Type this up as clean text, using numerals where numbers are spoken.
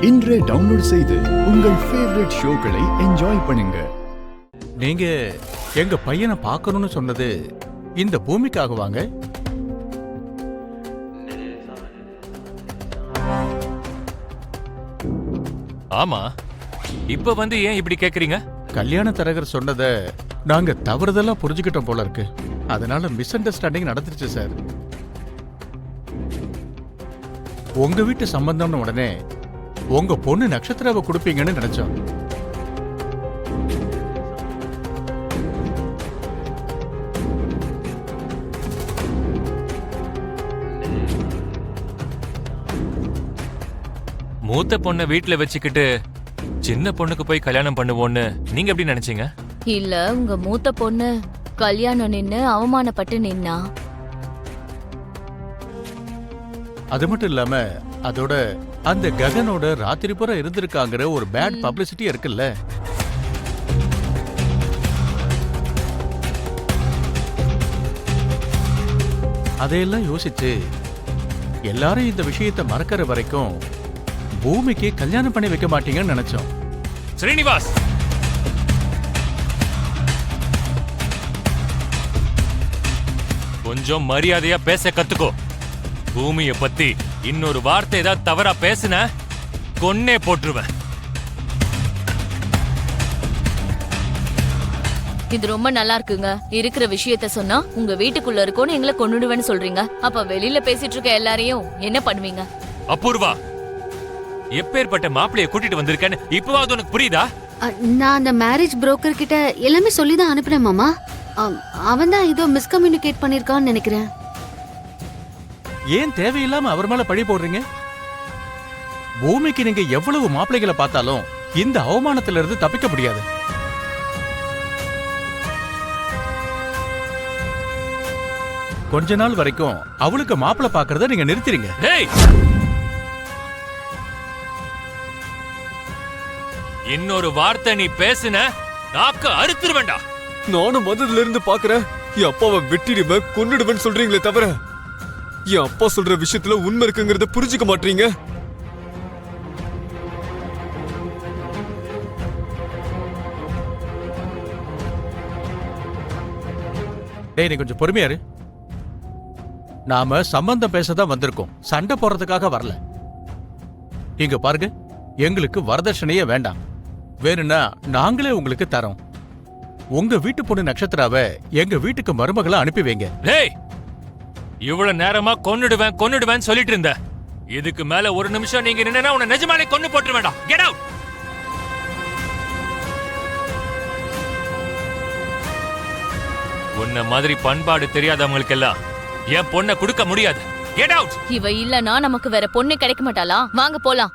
இன்றே டவுன்லோட் செய்து உங்கள் ஃபேவரட் ஷோக்களை என்ஜாய் பண்ணுங்க. நீங்க எங்க பையனை பார்க்கணும்னு சொன்னது இந்த பூமிக்காக வாங்க. ஆமா, இப்ப வந்து ஏன் இப்படி கேக்குறீங்க? கல்யாண தரகர் சொன்னத நாங்க தவறுதலா புரிஞ்சுக்கிட்டோம் போல இருக்கு. அதனால மிஸ் அண்டர்ஸ்டாண்டிங் நடந்துருச்சு சார். உங்க வீட்டு சம்பந்தம்னு உடனே உங்க பொண்ணு நட்சத்திராவை கொடுப்பீங்கன்னு நினைச்சோம். மூத்த பொண்ணை வீட்டுல வச்சுக்கிட்டு சின்ன பொண்ணுக்கு போய் கல்யாணம் பண்ணுவோன்னு நீங்க எப்படி நினைச்சீங்க? இல்ல, உங்க மூத்த பொண்ணு கல்யாணம் நின்னு அவமானப்பட்டு நின்னா. அது மட்டும் இல்லாம அதோட அந்த ககனோட ராத்திரி பூரா இருந்திருக்காங்கிற ஒரு பேட் பப்ளிசிட்டி இருக்குல்ல. அதையெல்லாம் யோசிச்சு எல்லாரும் இந்த விஷயத்தை மறக்கிற வரைக்கும் பூமிக்கு கல்யாணம் பண்ணி வைக்க மாட்டீங்கன்னு நினைச்சோம். ஸ்ரீனிவாஸ், கொஞ்சம் மரியாதையா பேச கத்துக்கோ. பூமியை பத்தி இன்னொரு வார்த்தை ஏதாவது தவறா பேசுன கொன்னே போட்டுருவேன். இது ரொம்ப நல்லா இருக்குங்க. இருக்கிற விஷயத்த சொன்னா உங்க வீட்டுக்குள்ள இருக்கோன்னு எங்களை கொன்னுடுவேன்னு சொல்றீங்க. அப்ப வெளியில பேசிட்டு இருக்க எல்லாரையும் என்ன பண்ணுவீங்க? அபூர்வா, எப்பேற்பட்ட மாப்பிளைய கூட்டிட்டு வந்திருக்கேன்னு இப்பவாவது உனக்கு புரியுதா? நான் அந்த மேரேஜ் புரோக்கர் கிட்ட எல்லாமே சொல்லிதான் அனுப்புறேன் மாமா. அவன் தான் ஏதோ மிஸ்கம்யூனிகேட் பண்ணிருக்கான்னு நினைக்கிறேன். ஏன் தேவையில்லாம அவர் மேல பழி போடுறீங்க? பூமிக்கு நீங்க எவ்வளவு மாப்பிள்ளைகளை பார்த்தாலும் இந்த அவமானத்தில இருந்து தப்பிக்க முடியாது. கொஞ்ச நாள் வரைக்கும் அவளுக்கு மாப்பிள்ளை பாக்குறத நீங்க நிறுத்திடுங்க. இன்னொரு வார்த்தை நீ பேசுன நாக்க அறுத்துரு வேண்டாம். நானும் வந்ததுல இருந்து பாக்குறேன், என் அப்பாவை வெட்டிடுவேன் கொன்னுடுவேன்னு சொல்றீங்களே தவிர என் அப்பா சொல்ற விஷயத்துல உண்மை இருக்குங்கிறத புரிஞ்சுக்க மாட்டீங்க. டேய், நீ கொஞ்சம் பொறுமையா இரு. நாம சம்பந்தம் பேசதான் வந்திருக்கோம், சண்டை போறதுக்காக வரல. இங்க பாருங்க, எங்களுக்கு வரதட்சணையே வேண்டாம். வேணும்னா நாங்களே உங்களுக்கு தரோம். உங்க வீட்டு பொண்ணு நட்சத்திராவை எங்க வீட்டுக்கு மருமகளை அனுப்பி வைங்க. டேய், இவ்வளவு நேரமா கொன்னுடுவேன் சொல்லிட்டு இருந்த. இதுக்கு மேல ஒரு நிமிஷம் நீங்க நின்னா உன்னை நிஜமாலே கொன்னு போட்டு வேண்டாம். Get out. உன்ன மாதிரி பண்பாடு தெரியாதவங்களுக்கு எல்லாம் என் பொண்ணை கொடுக்க முடியாது. Get out. இவ இல்லனா நமக்கு வேற பொண்ணு கிடைக்க மாட்டாளா? வாங்க போலாம்.